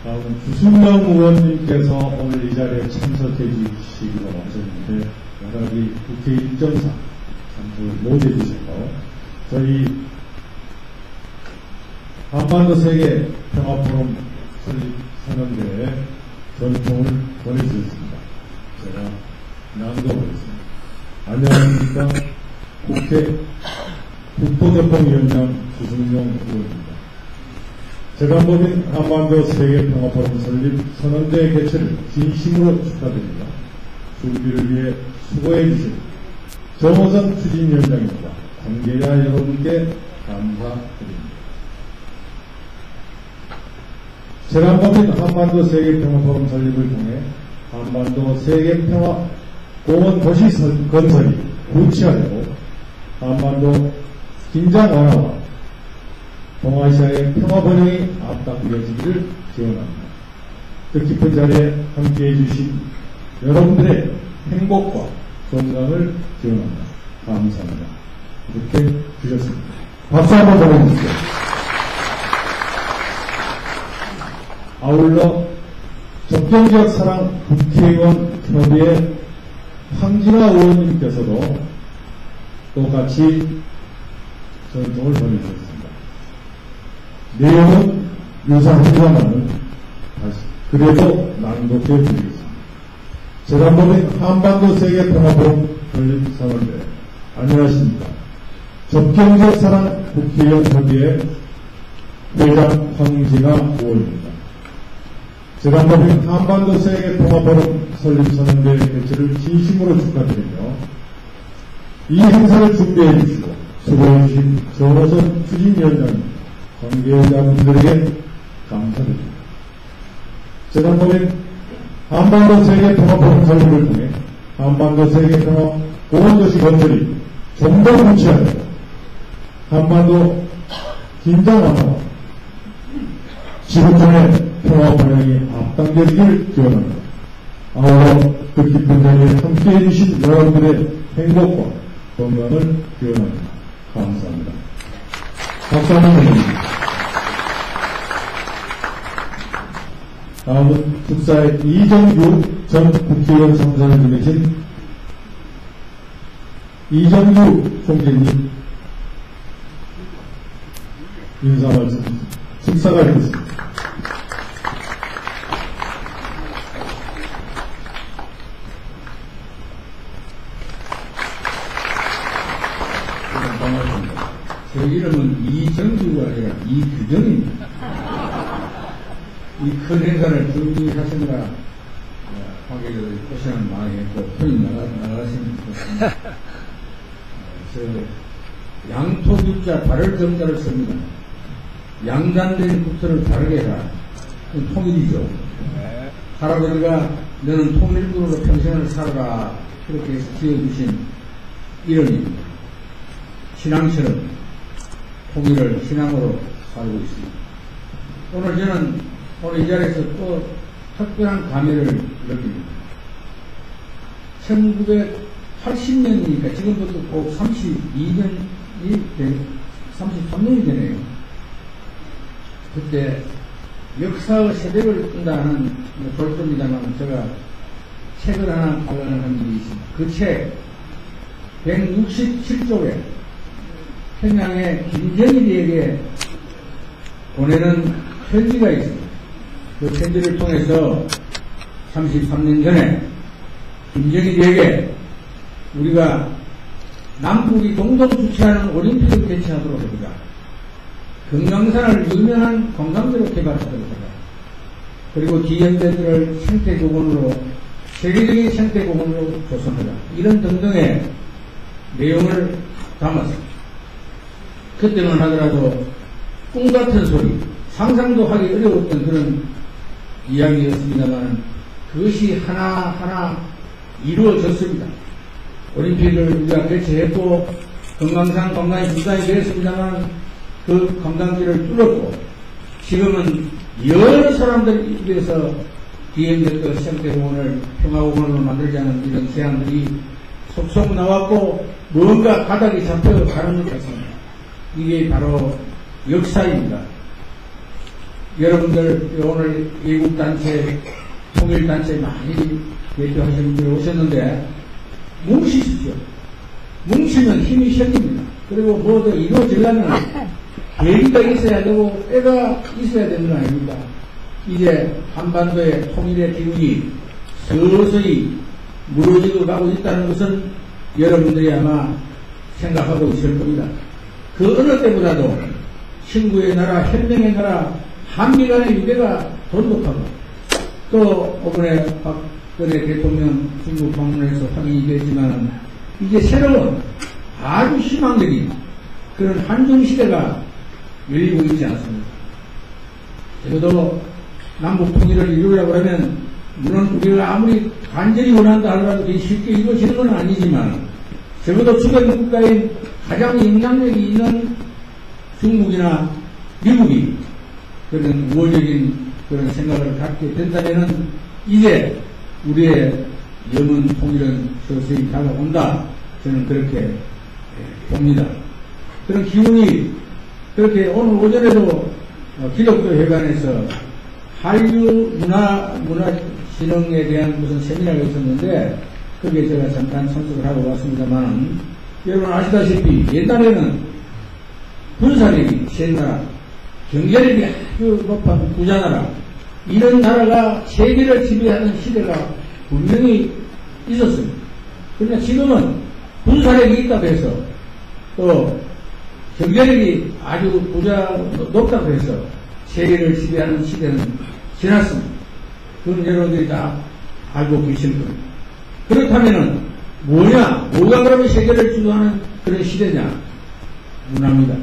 다음은 주승영 의원님께서 오늘 이 자리에 참석해 주시기로 하셨는데 여러 가지 국회 일정상 참석을 못 해주셔서 저희 한반도 세계 평화포럼 설립선언대에 전통을 보내주셨습니다. 제가 낭독하겠습니다. 안녕하십니까. 국회 국보개통위원장 주승용 의원입니다. 제가 모인 한반도 세계평화포럼 설립 선언대 개최를 진심으로 축하드립니다. 준비를 위해 수고해 주신 정호선 추진위원장입니다. 관계자 여러분께 감사드립니다. 제가 모인 한반도 세계평화포럼 설립을 통해 한반도 세계평화공원 도시 건설이 구체화되고 한반도 긴장 완화와 동아시아의 평화 번영이 앞당겨지기를 기원합니다. 뜻깊은 자리에 함께해 주신 여러분들의 행복과 건강을 기원합니다. 감사합니다. 이렇게 주셨습니다. 박수 한번 보내주십시오. 아울러 접경지역 사랑 국회의원 협의회 황진아 의원님께서도 똑같이 전통을 벌이셨습니다. 내용은 유사합니다만은 다시 그래도 낭독해 드리겠습니다. 재단법인 한반도 세계통합으로 건립상을 안녕하십니까. 접경적 사랑 국회의원 협의회 회장 황진아 의원입니다. 재단법인 한반도 세계통합포럼 설립선언대 개최를 진심으로 축하드리며 이 행사를 준비해 주시고 수고해 주신 정호선 추진위원장 관계자분들에게 감사드립니다. 재단법인 한반도 세계통합포럼 설립을 통해 한반도 세계통합 공원도시 건설이 좀 더 구체화되고 한반도 긴장 완화와 지구촌의 평화 방향이 앞당겨지길 기원합니다. 아울러 그 깊은 자리에 함께해 주신 여러분들의 행복과 건강을 기원합니다. 감사합니다. 박수 한번 드립니다. 다음은 국사의 이정규 전 국회의원 참사를 지내신 이정규 총재님 인사 말씀 축사가 있겠습니다. 반갑습니다. 제 이름은 이정규가 아니라 이규정입니다. 이 큰 행사를 준비하시느라 관계자들이 고생을 많이 했고 편히 나가시면 좋겠습니다. 저 양토규자 발을 정자를 씁니다. 양단된 국토를 다르게 해라. 그건 통일이죠. 할아버지가 너는 통일군으로 평생을 살아라. 그렇게 해서 지어주신 이름입니다. 신앙처럼 통일을 신앙으로 살고 있습니다. 오늘 저는 오늘 이 자리에서 또 특별한 감회를 느낍니다. 1980년이니까 지금부터 꼭 33년이 되네요. 그때 역사의 새벽을 뜬다는 볼겁니다만 제가 책을 하나 발간을 한 일이 있습니다. 그 책 167쪽에 평양의 김정일이에게 보내는 편지가 있습니다. 그 편지를 통해서 33년 전에 김정일이에게 우리가 남북이 공동 주최하는 올림픽을 개최하도록 합니다. 금강산을 유명한 관광지로 개발하도록 합니다. 그리고 기현대들을 생태공원으로 세계적인 생태공원으로 조성하자. 이런 등등의 내용을 담았습니다. 그때만 하더라도 꿈같은 소리, 상상도 하기 어려웠던 그런 이야기였습니다만 그것이 하나하나 이루어졌습니다. 올림픽을 우리가 개최했고 금강산 관광이 분산이 되었습니다만 그 관광지를 뚫었고 지금은 여러 사람들 입에서 DMZ 생태공원을 평화공원으로 만들자는 이런 제안들이 속속 나왔고 뭔가 가닥이 잡혀가는 것 같습니다. 이게 바로 역사입니다. 여러분들 오늘 외국단체, 통일단체 많이 대표하시는 분들 오셨는데 뭉치십시오. 뭉치면 힘이 생깁니다. 그리고 뭐더 이루어지려면 계기가 있어야 되고 때가 있어야 되는 거 아닙니까? 이제 한반도의 통일의 기운이 서서히 무너지고 가고 있다는 것은 여러분들이 아마 생각하고 있을 겁니다. 그 어느 때보다도 친구의 나라, 현명의 나라, 한미 간의 유대가 돈독하고 또 이번에 박근혜 대통령 중국 방문해서 확인이 됐지만 이제 새로운 아주 희망적인 그런 한중시대가 열리고 있지 않습니까? 적어도 남북 통일을 이루려고 하면 물론 우리가 아무리 간절히 원한다 하더라도 쉽게 이루어지는 건 아니지만 적어도 주변 국가의 가장 영향력이 있는 중국이나 미국이 그런 우호적인 그런 생각을 갖게 된다면 이제 우리의 영원 통일은 서서히 다가온다. 저는 그렇게 봅니다. 그런 기운이 그렇게 오늘 오전에도 기독교 회관에서 한류 문화진흥에 대한 무슨 세미나가 있었는데 거기에 제가 잠깐 참석을 하고 왔습니다만 여러분 아시다시피 옛날에는 군사력이 센 나라, 경제력이 아주 높은 부자 나라, 이런 나라가 세계를 지배하는 시대가 분명히 있었습니다. 그러나 지금은 군사력이 있다고 해서 또 경제력이 아주 부자 높다고 해서 세계를 지배하는 시대는 지났습니다. 그건 여러분들이 다 알고 계실 겁니다. 그렇다면은 뭐냐? 뭐가 그러면 세계를 주도하는 그런 시대냐? 문화입니다.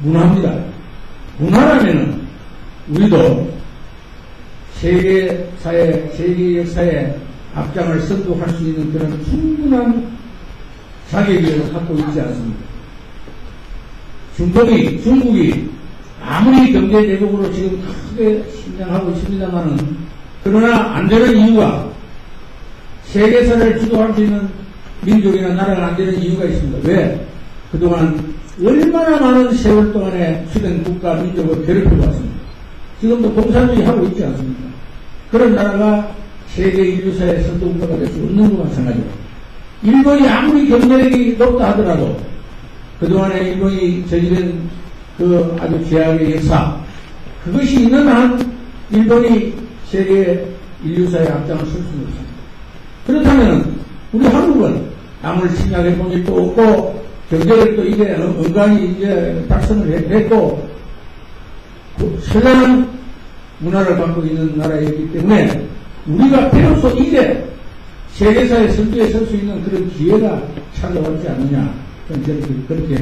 문화입니다. 문화라면은 우리도 세계사회, 세계 역사에 앞장을 선도할 수 있는 그런 충분한 자격을 갖고 있지 않습니까? 중국이 아무리 경제대국으로 지금 크게 신장하고 있습니다만은, 그러나 안 되는 이유가, 세계사를 주도할 수 있는 민족이나 나라가 안 되는 이유가 있습니다. 왜? 그동안 얼마나 많은 세월 동안에 주된 국가, 민족을 괴롭혀왔습니다. 지금도 공산주의 하고 있지 않습니까? 그런 나라가 세계 인류사의 선도국가가 될 수 없는 것과 마찬가지로, 일본이 아무리 경제력이 높다 하더라도 그동안에 일본이 저지른 그 아주 죄악의 역사, 그것이 있는 한 일본이 세계 인류사의 앞장을 설 수는 없습니다. 그렇다면 우리 한국은 남을 침략해 본 일도 없고 경제력도 이게 은간히 이제 달성을 했고 선량한 문화를 갖고 있는 나라이기 때문에 우리가 비로소 이제 세계사의 선두에 설 수 있는 그런 기회가 찾아오지 않느냐, 저는 그렇게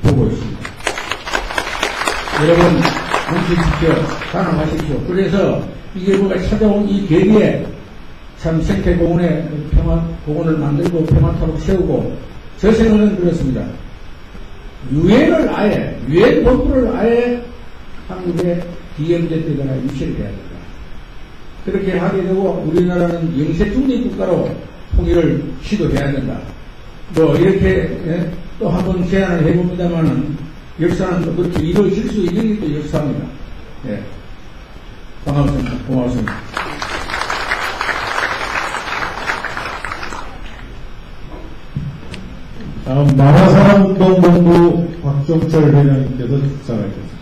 보고 있습니다. 여러분 뭉치십시오. 단합하십시오. 그래서 이게 뭐가 찾아온 이 계기에 참 생태공원에 공원을 만들고 평화탑을 세우고, 저 생각은 그렇습니다. 유엔 본부를 아예 한국의 비경제 때가 유치를 해야 된다. 그렇게 하게 되고 우리나라는 영세중립 국가로 통일을 시도해야 된다. 뭐 이렇게 또 한 번 제안을 해봅니다만은 역사는 또 그렇게 이루어질 수 있는 게 또 역사입니다. 예. 반갑습니다. 고맙습니다. 다음 남아사랑운동본부 박종철 회장님께서 축사하겠습니다.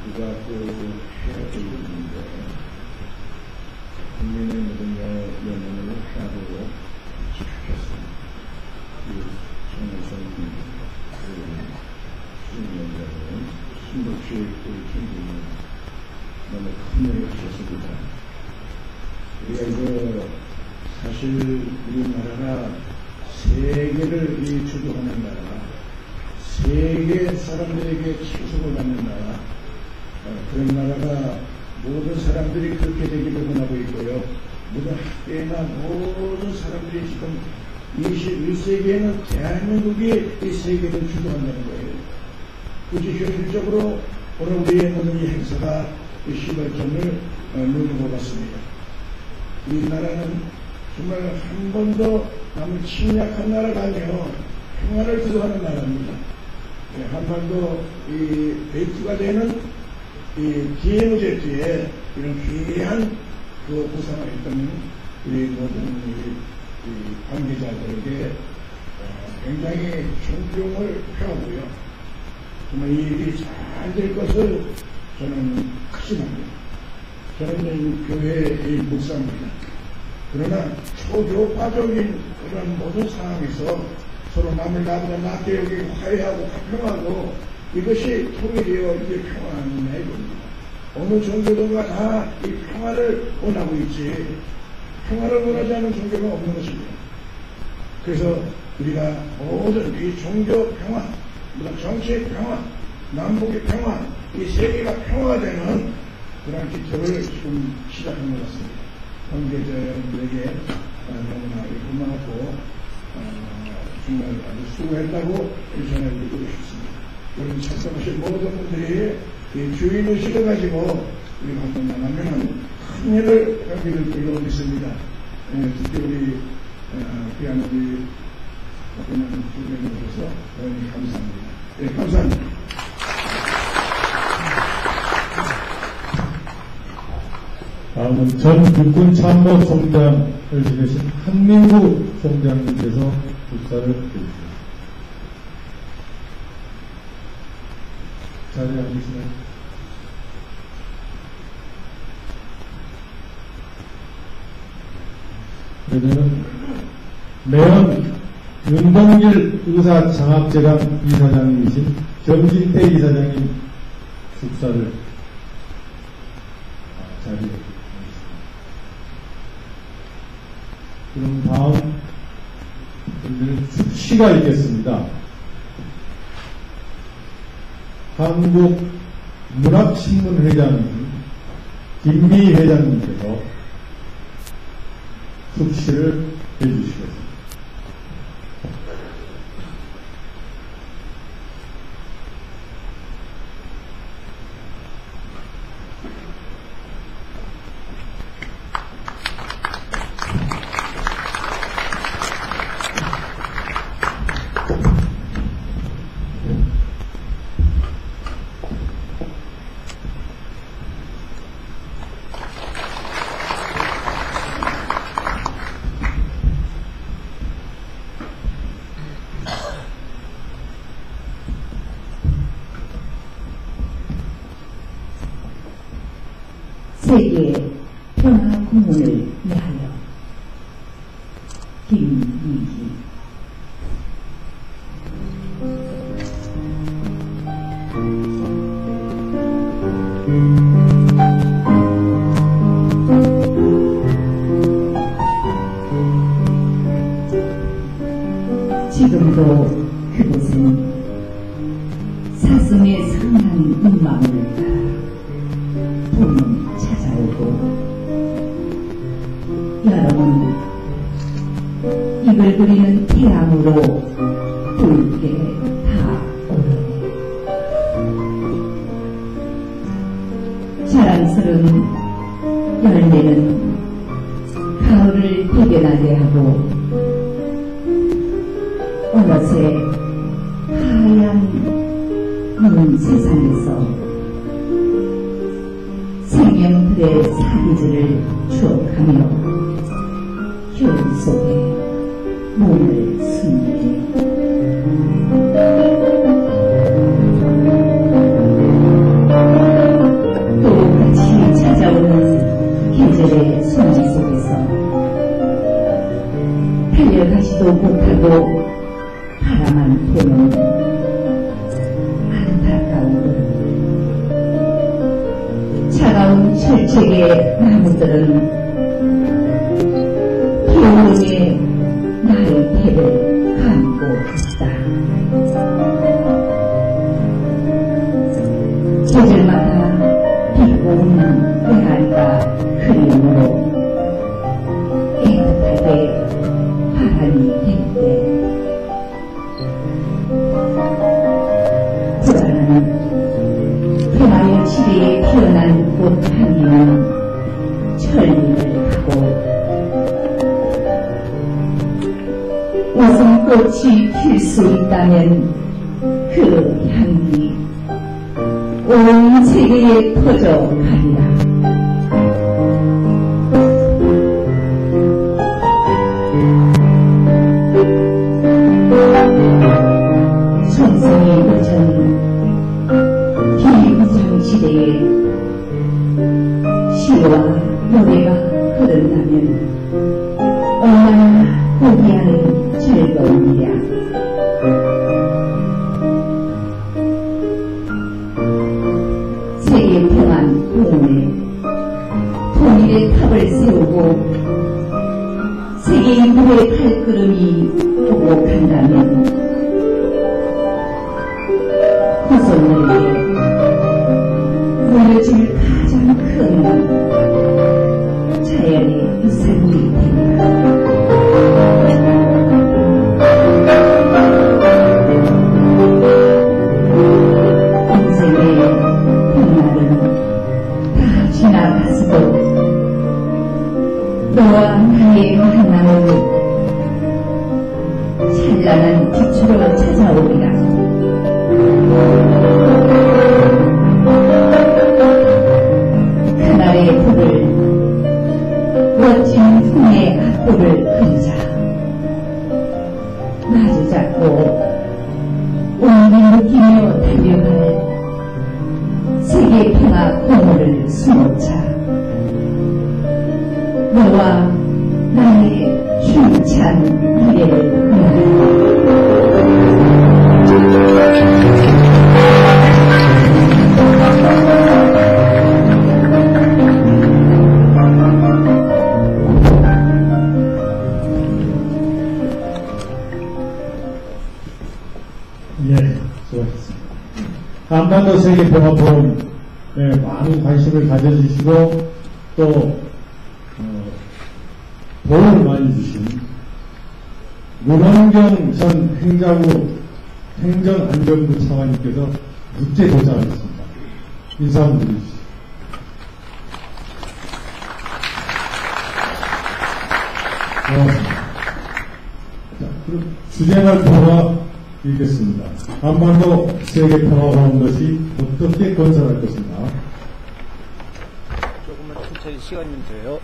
우리가 해야 될 일인데, 국민의 모든 영혼을 하나로 지켰습니다. 정의선 수행자는 신도시의 챙기는 너무 큰 일을 하셨습니다. 우리가 이거 사실 우리나라가 세계를 주도하는 나라, 세계 사람들에게 최선을 받는 나라, 그런 나라가 모든 사람들이 그렇게 되기를 원하고 있고요. 모든 학교나 모든 사람들이 지금 21세기에는 대한민국이 이 세계를 주도한다는 거예요. 굳이 현실적으로 오늘 우리의 모든 이 행사가 이 시발점을 누르고 갔습니다. 이 나라는 정말 한 번도 남을 침략한 나라가 아니요 평화를 주도하는 나라입니다. 한반도 이 베이트가 되는 이 DMZ에 이런 귀한 그 구상을 했던 우리 모든 이 관계자들에게 굉장히 존경을 표하고요. 정말 이 일이 잘 될 것을 저는 확신합니다. 저는 교회의 목사입니다. 그러나 초교파적인 그런 모든 상황에서 서로 남을 나보다 낫게 여기고 화해하고 화평하고 이것이 통일이요, 이게 평화는 해입니다. 어느 종교든가 다 이 평화를 원하고 있지, 평화를 원하지 않는 종교가 없는 것입니다. 그래서 우리가 모든 이 종교 평화, 정치 평화, 남북의 평화, 이 세계가 평화가 되는 그런 기초를 지금 시작한 것 같습니다. 관계자 여러분들에게 너무나 고마웠고, 정말 아주 수고했다고 전해드리고 싶습니다. 우리 참석하신 모든 분들이 이 주인의식을 가지고 우리가 한번 나가면 승리를 하기를 제가 믿습니다. 특히 우리 귀한 우리 박근혜 부장님으로서 감사합니다. 네, 감사합니다. 다음은 전 육군 참모총장을 지내신 한민구 총장님께서 축사를 해주십니다. 자리에 앉으시나요? 그러면 매연 윤동길 의사장학재단 이사장님이신 정진태 이사장님 축사를 자리에 앉으십니다. 그럼 다음 분들은 축시가 있겠습니다. 한국문학신문회장님 김미 회장님께서 축시를 해주시겠습니다. 세계 평화 공헌을 위하여 김미기. 지금도 그곳은 사슴의 선한 눈망울을 따라 봄은 찾아오고 여름은 입을 그리는 태양으로 붉게 타오르네. 자랑스러운 열매는 가을을 대변하게 하고 어느새 하얀 눈 세상에서 생명들의 사기들을 추억하며 겨울 속에 몸을 숨기네. 또 같이 찾아오는 계절의 손지 속에서 달려가지도 못하고 바라만 보는 안타까운 차가운 철책의 나무들은 겨울에 날개를 감고 있다. 계절마다 비고운 외할과 그림으로 깨끗하게 바람이 될 때 불안한 평화의 지대에 피어난 꽃 향기는 천리를 하고 웃음꽃이 필 수 있다면 그 향기 온 세계에 퍼져 가리라. 천성의 여전 비무장지대에 시와 노래가 흐른다면 얼마나 고귀한 즐거움이야. 세계 평안 공원에 통일의 탑을 세우고 세계 인구의 발걸음이 오고 간다면 후손들에게 물려줄 가장 큰 자연의 유산일 테니까. 인생의 봄날은 다 지나갔어도 찬란한 빛으로 찾아오리라. 그날의 불을 멋진 풍의 악보를 그리자. 마주 잡고 온기 느끼며 달려갈 세계 평화 공허를 수놓자. 너와 나의 힘찬 미래를 위하여. 예, 수고하셨습니다. 한반도 세계평화포럼에 많은 관심을 가져주시고 또 도움을 많이 주신 문원경 전 행정안전부 차관님께서 국제 도착하셨습니다. 인사 한번 드리시죠. 자, 그럼 주제가 평화 읽겠습니다. 한반도 세계평화가 온 것이 어떻게 건설할 것인가? 조금만 천천히 시간 좀 돼요.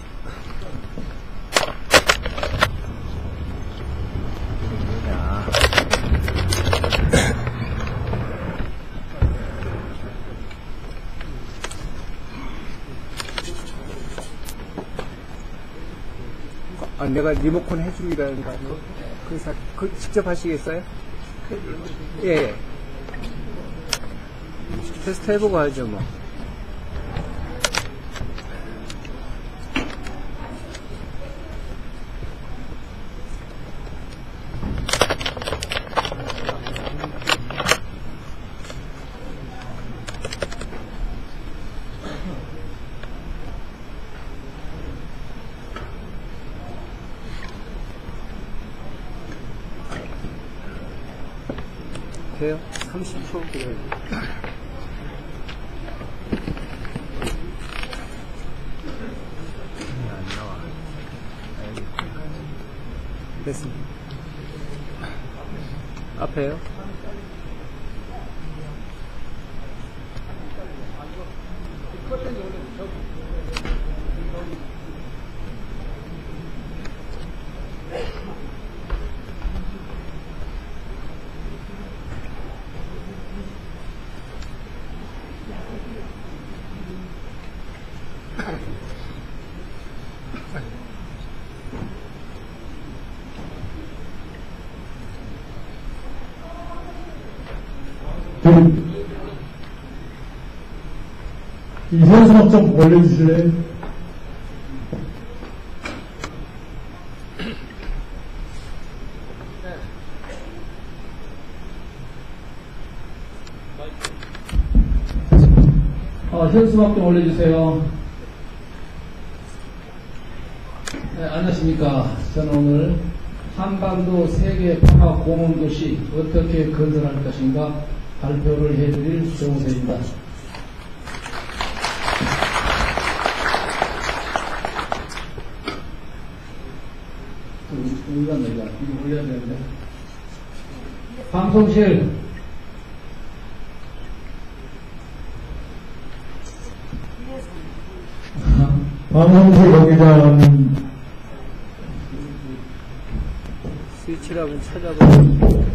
내가 리모컨 해주기라는 거 아니에요? 그 직접 하시겠어요? 예. 테스트 해보고 하죠, 뭐. 돼요? 30초 기다려. 안 나와. 됐습니다. 앞에요? 이 현수막 좀 올려주실래요? 현수막 좀 올려주세요. 네, 안녕하십니까. 저는 오늘 한반도 세계 평화 공헌도시 어떻게 건설할 것인가 발표를 해드릴 정우세입니다. 이거 올려야 되는데. 방송실. 방송실 여기다는 스위치를 한번 찾아보고.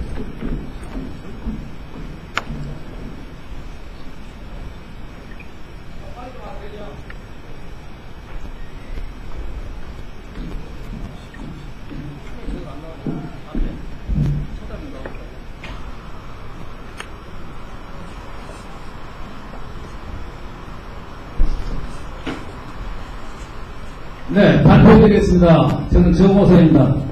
네, 발표드리겠습니다. 저는 정호선입니다.